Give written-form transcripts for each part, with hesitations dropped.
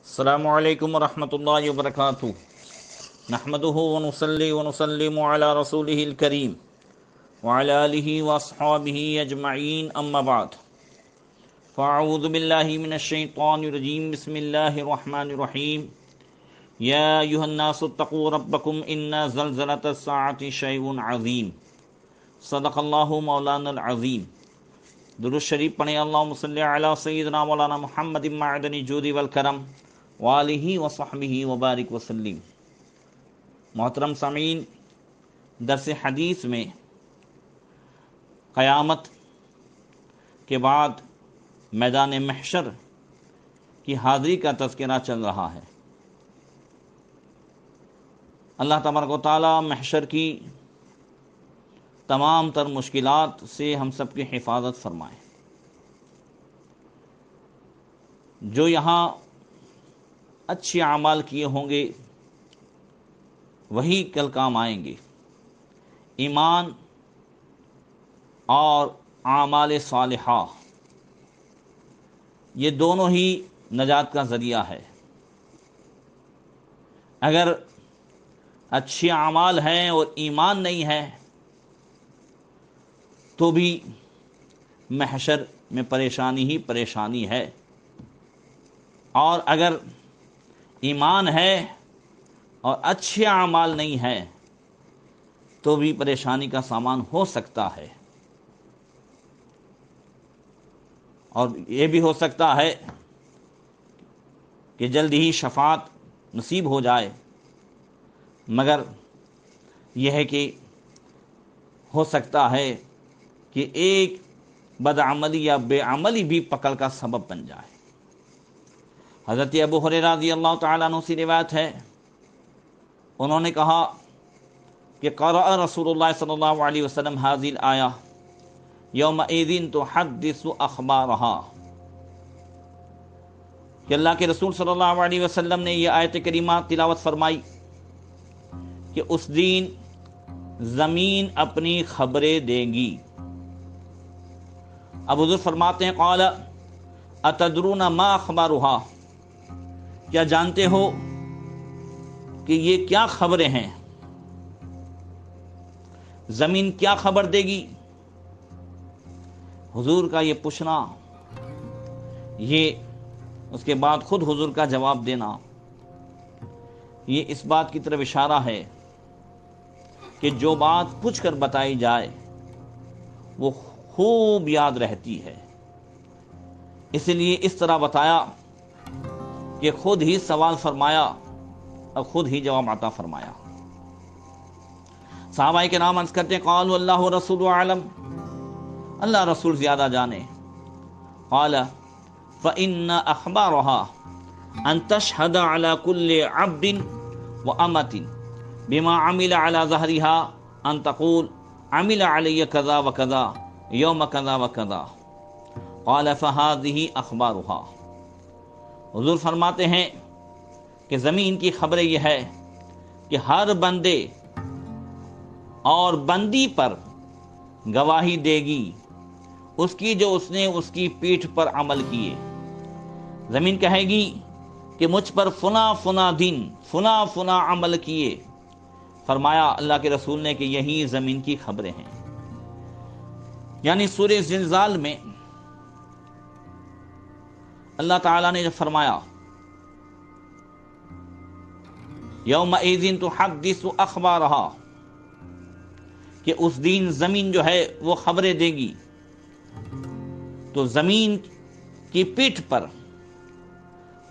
السلام علیکم ورحمۃ اللہ وبرکاتہ نحمدہ ونصلی ونسلم علی رسولہ الکریم وعلی آلہ واصحابہ اجمعین اما بعد فاعوذ باللہ من الشیطان الرجیم بسم اللہ الرحمن الرحیم یا ایھا الناس اتقوا ربکم ان زلزلۃ الساعۃ شیء عظیم صدق اللہ مولانا العظیم۔ درود شریف پڑھیں اللہم صلی علی سیدنا مولانا محمد معدن الجود والکرم وآلہ وصحبہ وبارک وسلم۔ محترم سامعین، درس حدیث میں قیامت کے بعد میدان محشر کی حاضری کا تذکرہ چل رہا ہے۔ اللہ تبارک و تعالی محشر کی تمام تر مشکلات سے ہم سب کی حفاظت فرمائے۔ جو یہاں اچھے اعمال کیے ہوں گے وہی کل کام آئیں گے۔ ایمان اور اعمال صالحہ یہ دونوں ہی نجات کا ذریعہ ہے۔ اگر اچھے اعمال ہیں اور ایمان نہیں ہے تو بھی محشر میں پریشانی ہی پریشانی ہے، اور اگر ایمان ہے اور اچھے اعمال نہیں ہے تو بھی پریشانی کا سامان ہو سکتا ہے، اور یہ بھی ہو سکتا ہے کہ جلد ہی شفاعت نصیب ہو جائے، مگر یہ ہے کہ ہو سکتا ہے کہ ایک بدعملی یا بے عملی بھی پکڑ کا سبب بن جائے۔ حضرت ابو ہریرہ رضی اللہ تعالیٰ عنہ سے روایت ہے، انہوں نے کہا کہ قرأ رسول اللہ صلی اللہ علیہ وسلم هذه الآیہ یومئذ تحدث اخبارہا، کہ اللہ کے رسول صلی اللہ علیہ وسلم نے یہ آیت کریمہ تلاوت فرمائی کہ اس دن زمین اپنی خبریں دے گی۔ اب حضور فرماتے ہیں قال اتدرون ما اخبارہا، کیا جانتے ہو کہ یہ کیا خبریں ہیں؟ زمین کیا خبر دے گی؟ حضور کا یہ پوچھنا، یہ اس کے بعد خود حضور کا جواب دینا، یہ اس بات کی طرف اشارہ ہے کہ جو بات پوچھ کر بتائی جائے وہ خوب یاد رہتی ہے، اس لیے اس طرح بتایا کہ خود ہی سوال فرمایا اور خود ہی جواب عطا فرمایا۔ صحابہ کرام عرض کرتے ہیں قالوا اللہ رسول اعلم، اللہ رسول زیادہ جانے۔ قال فإن أخبارها أن تشهد على كل عبد وأمة بما عمل على ظهرها أن تقول عمل علي كذا وكذا يوم كذا وكذا۔ قال فهذه أخبارها، حضور فرماتے ہیں کہ زمین کی خبر یہ ہے کہ ہر بندے اور بندی پر گواہی دے گی اس کی جو اس نے اس کی پیٹھ پر عمل کیے۔ زمین کہے گی کہ مجھ پر فلاں فلاں دن فلاں فلاں عمل کیے۔ فرمایا اللہ کے رسول نے کہ یہی زمین کی خبریں ہیں۔ یعنی سورہ زلزال میں اللہ تعالیٰ نے جب فرمایا یومئذ تحدث اخبارہا، کہ اس دن زمین جو ہے وہ خبریں دے گی، تو زمین کی پیٹھ پر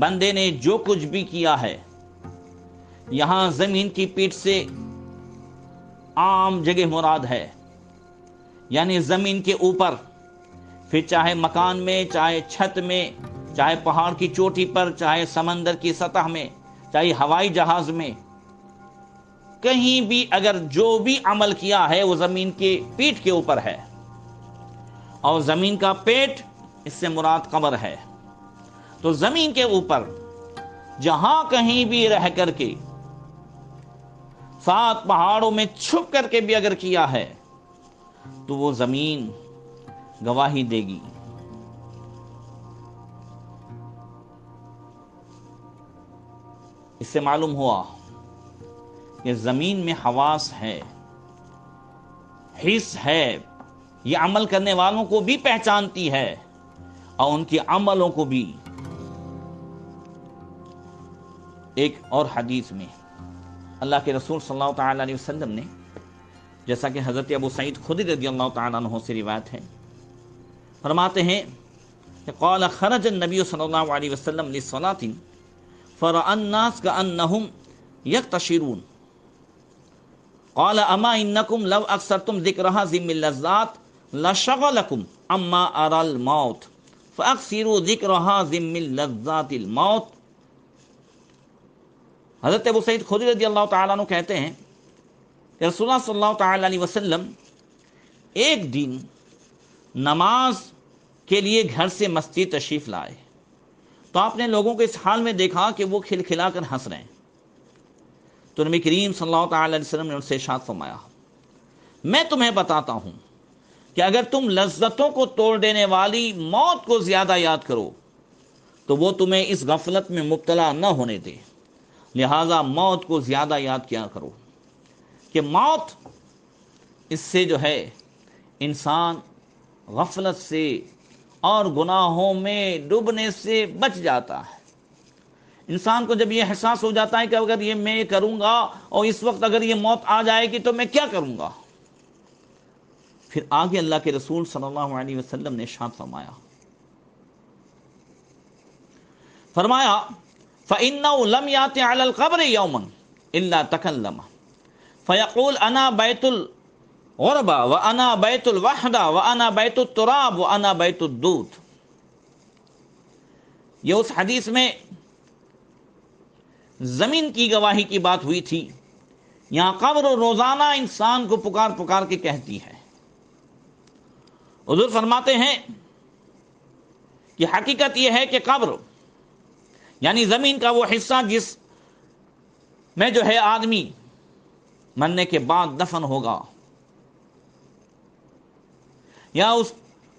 بندے نے جو کچھ بھی کیا ہے، یہاں زمین کی پیٹھ سے عام جگہ مراد ہے، یعنی زمین کے اوپر، پھر چاہے مکان میں، چاہے چھت میں، چاہے پہاڑ کی چوٹی پر، چاہے سمندر کی سطح میں، چاہے ہوائی جہاز میں، کہیں بھی اگر جو بھی عمل کیا ہے وہ زمین کی پیٹھ کے اوپر ہے، اور زمین کا پیٹ اس سے مراد قبر ہے۔ تو زمین کے اوپر جہاں کہیں بھی رہ کر کے، 7 پہاڑوں میں چھپ کر کے بھی اگر کیا ہے تو وہ زمین گواہی دے گی۔ اس سے معلوم ہوا کہ زمین میں حواس ہے، حس ہے، یہ عمل کرنے والوں کو بھی پہچانتی ہے اور ان کے عملوں کو بھی۔ ایک اور حدیث میں اللہ کے رسول صلی اللہ تعالی علیہ وسلم نے، جیسا کہ حضرت ابو سعید خدری رضی اللہ تعالیٰ عنہ سے روایت ہے، فرماتے ہیں کہ قال خرج النبی صلی اللہ علیہ وسلم للصلاة فرأى الناس كأنهم يقتشرون قال اما انکم لو اکثرتم ذکرها ذم اللذات لشغلکم اما ارى الموت فاکثروا ذکرها ذم اللذات الموت۔ حضرت ابو سعید خدری رضی اللہ تعالیٰ عنہ کہتے ہیں کہ رسول اللہ صلی اللہ تعالیٰ علیہ وسلم ایک دن نماز کے لیے گھر سے مسجد تشریف لائے تو آپ نے لوگوں کو اس حال میں دیکھا کہ وہ کھلکھلا کر ہنس رہے ہیں، تو نبی کریم صلی اللہ تعالی علیہ وسلم نے ان سے ارشاد فرمایا، میں تمہیں بتاتا ہوں کہ اگر تم لذتوں کو توڑ دینے والی موت کو زیادہ یاد کرو تو وہ تمہیں اس غفلت میں مبتلا نہ ہونے دے، لہذا موت کو زیادہ یاد کیا کرو کہ موت، اس سے جو ہے انسان غفلت سے اور گناہوں میں ڈوبنے سے بچ جاتا ہے۔ انسان کو جب یہ احساس ہو جاتا ہے کہ اگر یہ میں کروں گا اور اس وقت اگر یہ موت آ جائے گی تو میں کیا کروں گا، پھر آگے اللہ کے رسول صلی اللہ علیہ وسلم نے ارشاد فرمایا فَإِنَّهُ لَمْ يَأْتِ عَلَى الْقَبْرِ يَوْمًا إِلَّا تَكَلَّمَ فَيَقُولُ أَنَا بَيْتُ الْغُرْبَةِ وَأَنَا بَيْتُ الْوَحْدَةِ وَأَنَا بَيْتُ التُّرَابِ وَأَنَا بَيْتُ الدُّودِ۔ یہ اس حدیث میں زمین کی گواہی کی بات ہوئی تھی، یہاں قبر روزانہ انسان کو پکار پکار کے کہتی ہے۔ حضور فرماتے ہیں کہ حقیقت یہ ہے کہ قبر یعنی زمین کا وہ حصہ جس میں جو ہے آدمی مرنے کے بعد دفن ہوگا، یا اس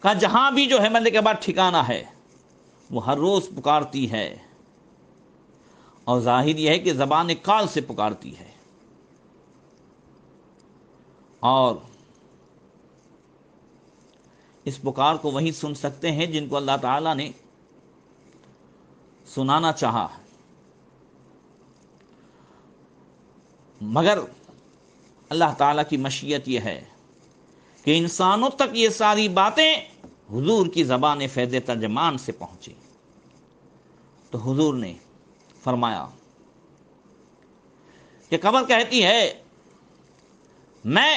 کا جہاں بھی جو ہے مرنے کے بعد ٹھکانہ ہے، وہ ہر روز پکارتی ہے، اور ظاہر یہ ہے کہ زبان کال سے پکارتی ہے، اور اس پکار کو وہی سن سکتے ہیں جن کو اللہ تعالیٰ نے سنانا چاہا، مگر اللہ تعالیٰ کی مشیت یہ ہے کہ انسانوں تک یہ ساری باتیں حضور کی زبان فیض ترجمان سے پہنچے۔ تو حضور نے فرمایا کہ قبر کہتی ہے میں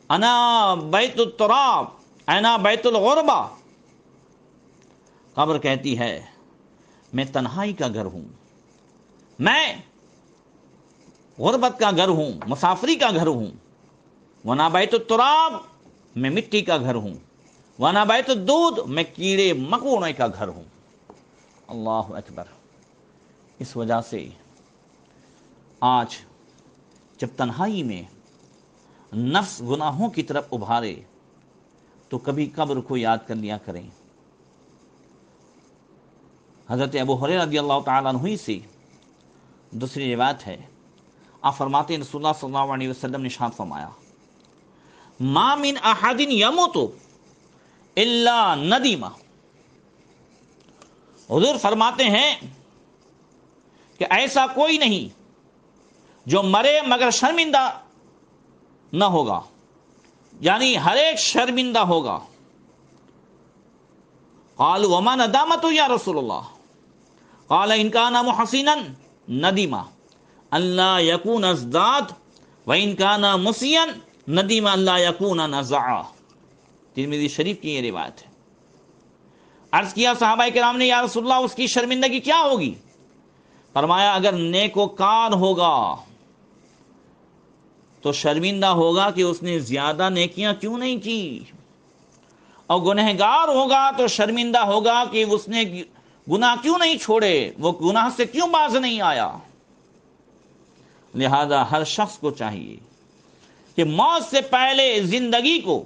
انا بیت التراب انا بیت الغربہ، قبر کہتی ہے میں تنہائی کا گھر ہوں، میں غربت کا گھر ہوں، مسافری کا گھر ہوں، وَأَنَا بَيْتُ التُّرَابِ میں مٹی کا گھر ہوں، وَأَنَا بَيْتُ الدُّودِ میں کیڑے مکوڑے کا گھر ہوں۔ اللہ اکبر۔ اس وجہ سے آج جب تنہائی میں نفس گناہوں کی طرف ابھارے تو کبھی قبر کو یاد کر لیا کریں۔ حضرت ابو ہریرہ رضی اللہ تعالیٰ عنہ سے دوسری روایت ہے، آپ فرماتے ہیں رسول اللہ صلی اللہ علیہ وسلم نے ارشاد فرمایا ما من احد یموت الا ندیمہ۔ حضور فرماتے ہیں کہ ایسا کوئی نہیں جو مرے مگر شرمندہ نہ ہوگا، یعنی ہر ایک شرمندہ ہوگا۔ قالوا وما ندامت یا رسول اللہ، قال ان کان محسنا ندیما اللہ یکون ازداد وان کان مسیئا ندیما اللہ یکون نزعا۔ ترمذی شریف کی یہ روایت ہے۔ عرض کیا صحابہ کرام نے یا رسول اللہ اس کی شرمندگی کیا ہوگی؟ فرمایا اگر نیکوکار ہوگا تو شرمندہ ہوگا کہ اس نے زیادہ نیکیاں کیوں نہیں کی، اور گنہگار ہوگا تو شرمندہ ہوگا کہ اس نے گناہ کیوں نہیں چھوڑے، وہ گناہ سے کیوں باز نہیں آیا۔ لہذا ہر شخص کو چاہیے کہ موت سے پہلے زندگی کو،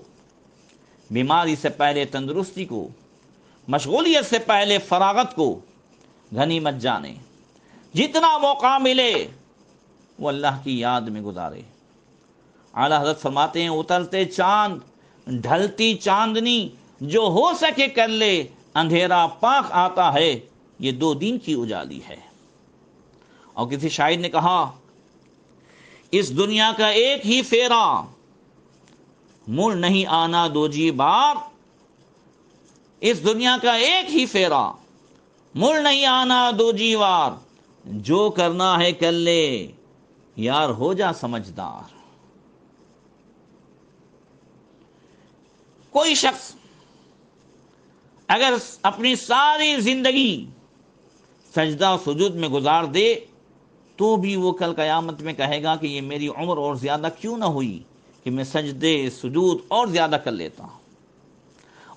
بیماری سے پہلے تندرستی کو، مشغولیت سے پہلے فراغت کو غنیمت جانے، جتنا موقع ملے وہ اللہ کی یاد میں گزارے۔ اعلیٰ حضرت فرماتے ہیں اترتے چاند ڈھلتی چاندنی جو ہو سکے کر لے، اندھیرا پاک آتا ہے یہ دو دن کی اجالی ہے۔ اور کسی شاعر نے کہا اس دنیا کا ایک ہی پھیرا، مڑ نہیں آنا دو جی بار۔ اس دنیا کا ایک ہی پھیرا، مڑ نہیں آنا دو جی بار۔ جو کرنا ہے کر لے یار ہو جا سمجھدار۔ کوئی شخص اگر اپنی ساری زندگی سجدہ سجود میں گزار دے تو بھی وہ کل قیامت میں کہے گا کہ یہ میری عمر اور زیادہ کیوں نہ ہوئی کہ میں سجدے سجود اور زیادہ کر لیتا،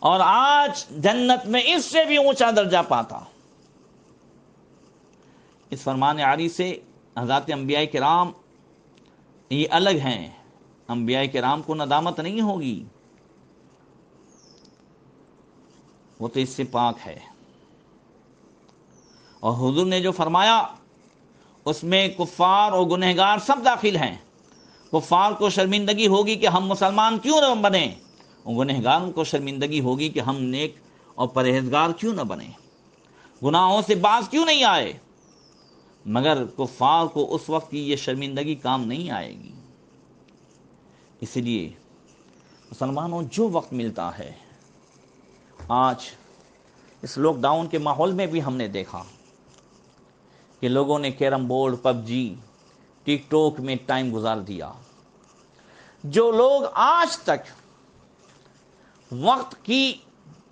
اور آج جنت میں اس سے بھی اونچا درجہ پاتا۔ اس فرمان عالی سے حضرات انبیاء کرام یہ الگ ہیں۔ انبیاء کرام کو ندامت نہیں ہوگی، وہ تو اس سے پاک ہے۔ اور حضور نے جو فرمایا اس میں کفار اور گنہگار سب داخل ہیں۔ کفار کو شرمندگی ہوگی کہ ہم مسلمان کیوں نہ بنیں، اور گنہگاروں کو شرمندگی ہوگی کہ ہم نیک اور پرہیزگار کیوں نہ بنیں، گناہوں سے باز کیوں نہیں آئے۔ مگر کفار کو اس وقت کی یہ شرمندگی کام نہیں آئے گی۔ اس لیے مسلمانوں جو وقت ملتا ہے، آج اس لاک ڈاؤن کے ماحول میں بھی ہم نے دیکھا کہ لوگوں نے کیرم بورڈ، پب جی، ٹک ٹاک میں ٹائم گزار دیا۔ جو لوگ آج تک وقت کی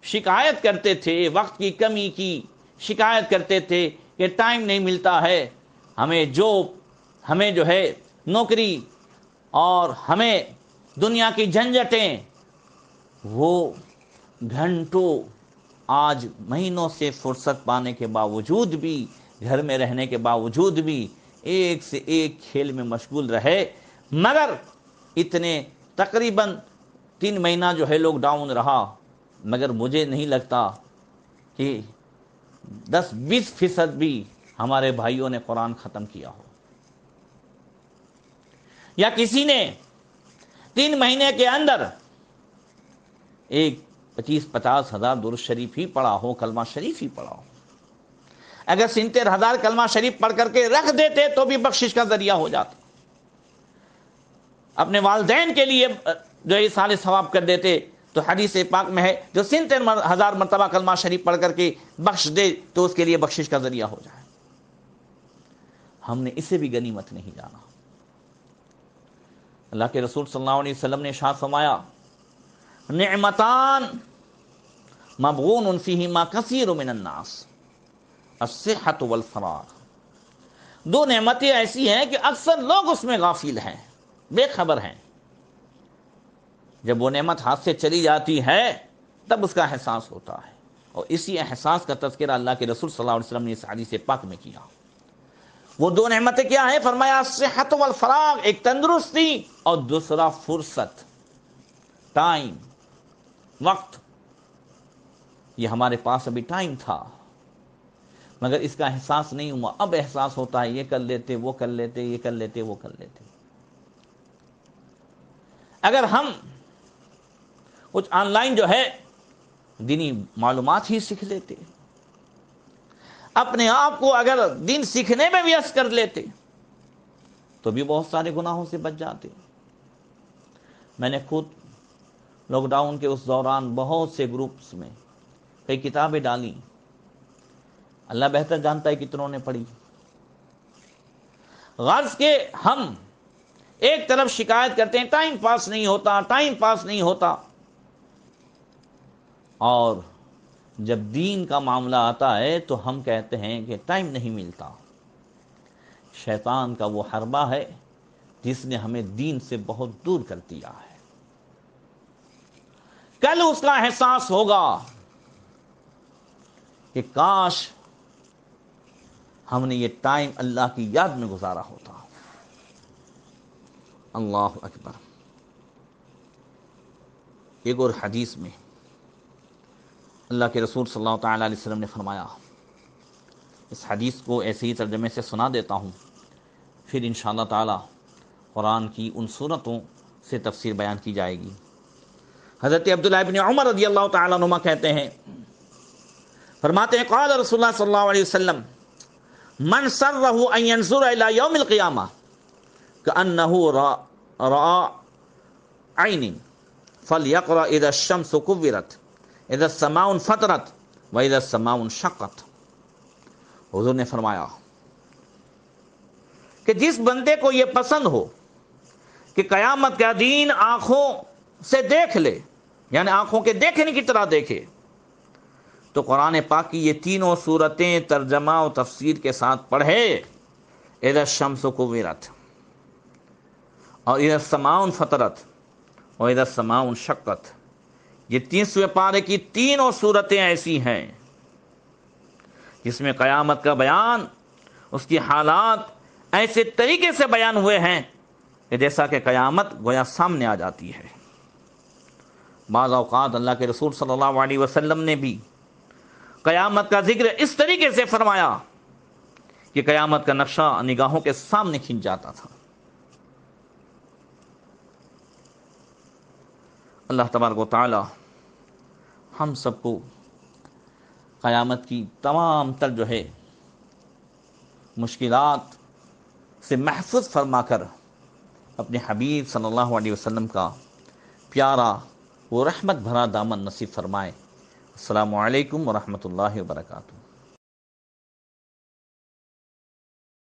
شکایت کرتے تھے، وقت کی کمی کی شکایت کرتے تھے کہ ٹائم نہیں ملتا ہے، ہمیں جو ہے نوکری اور ہمیں دنیا کی جھنجھٹیں، وہ گھنٹوں آج مہینوں سے فرصت پانے کے باوجود بھی، گھر میں رہنے کے باوجود بھی ایک سے ایک کھیل میں مشغول رہے۔ مگر اتنے تقریباً 3 مہینہ جو ہے لاک ڈاؤن رہا، مگر مجھے نہیں لگتا کہ 10-20% بھی ہمارے بھائیوں نے قرآن ختم کیا ہو، یا کسی نے 3 مہینے کے اندر ایک 25-50 ہزار درود شریف ہی پڑھا ہو، کلمہ شریف ہی پڑھا ہو۔ اگر 70,000 کلمہ شریف پڑھ کر کے رکھ دیتے تو بھی بخشش کا ذریعہ ہو جاتا۔ اپنے والدین کے لیے جو ایصال ثواب کر دیتے تو حدیث پاک میں ہے جو 70,000 مرتبہ کلمہ شریف پڑھ کر کے بخش دے تو اس کے لیے بخشش کا ذریعہ ہو جائے۔ ہم نے اسے بھی غنیمت نہیں جانا۔ اللہ کے رسول صلی اللہ علیہ وسلم نے ارشاد فرمایا نعمتان مبغون فیہما کثیر من الناس الصحۃ والفراغ۔ 2 نعمتیں ایسی ہیں کہ اکثر لوگ اس میں غافل ہیں، بے خبر ہیں۔ جب وہ نعمت ہاتھ سے چلی جاتی ہے تب اس کا احساس ہوتا ہے، اور اسی احساس کا تذکرہ اللہ کے رسول صلی اللہ علیہ وسلم نے اس حدیث پاک میں کیا۔ وہ 2 نعمتیں کیا ہیں؟ فرمایا صحت والفراغ، ایک تندرستی اور دوسرا فرصت، ٹائم، وقت۔ یہ ہمارے پاس ابھی ٹائم تھا مگر اس کا احساس نہیں ہوا، اب احساس ہوتا ہے یہ کر لیتے، وہ کر لیتے، یہ کر لیتے، وہ کر لیتے۔ اگر ہم کچھ آن لائن جو ہے دینی معلومات ہی سیکھ لیتے، اپنے آپ کو اگر دین سیکھنے میں ویست کر لیتے تو بھی بہت سارے گناہوں سے بچ جاتے۔ میں نے خود لاک ڈاؤن کے اس دوران بہت سے گروپس میں کئی کتابیں ڈالیں، اللہ بہتر جانتا ہے کتنوں نے پڑھی۔ غرض کہ ہم ایک طرف شکایت کرتے ہیں ٹائم پاس نہیں ہوتا، ٹائم پاس نہیں ہوتا، اور جب دین کا معاملہ آتا ہے تو ہم کہتے ہیں کہ ٹائم نہیں ملتا۔ شیطان کا وہ حربہ ہے جس نے ہمیں دین سے بہت دور کر دیا ہے۔ کل اس کا احساس ہوگا کہ کاش ہم نے یہ ٹائم اللہ کی یاد میں گزارا ہوتا۔ اللہ اکبر۔ ایک اور حدیث میں اللہ کے رسول صلی اللہ تعالی علیہ وسلم نے فرمایا اس حدیث کو ایسے ہی ترجمے سے سنا دیتا ہوں، پھر انشاءاللہ تعالی قرآن کی ان صورتوں سے تفسیر بیان کی جائے گی۔ حضرت عبداللہ ابن عمر رضی اللہ تعالیٰ عنہما کہتے ہیں، فرماتے ہیں قال رسول اللہ صلی اللہ علیہ وسلم من سرہ ان ينظر الى یوم القیامہ کأنہ رأى عین فلیقرأ اذا الشمس کورت اذا السماء انفطرت واذا السماء انشقت۔ حضور نے فرمایا کہ جس بندے کو یہ پسند ہو کہ قیامت کا دین آنکھوں سے دیکھ لے، یعنی آنکھوں کے دیکھنے کی طرح دیکھے، تو قرآن پاک کی یہ تینوں صورتیں ترجمہ و تفسیر کے ساتھ پڑھے، اذا الشمس کورت اور اذا السماء انفطرت اور اذا السماء انشقت۔ یہ 300 پارے کی تینوں صورتیں ایسی ہیں جس میں قیامت کا بیان، اس کی حالات ایسے طریقے سے بیان ہوئے ہیں کہ جیسا کہ قیامت گویا سامنے آ جاتی ہے۔ بعض اوقات اللہ کے رسول صلی اللہ علیہ وسلم نے بھی قیامت کا ذکر اس طریقے سے فرمایا کہ قیامت کا نقشہ نگاہوں کے سامنے کھنچ جاتا تھا۔ اللہ تبارک و تعالی ہم سب کو قیامت کی تمام تر جو ہے مشکلات سے محفوظ فرما کر اپنے حبیب صلی اللہ علیہ وسلم کا پیارا وہ رحمت بھرا دامن نصیب فرمائے۔ السلام علیکم ورحمۃ اللہ وبرکاتہ۔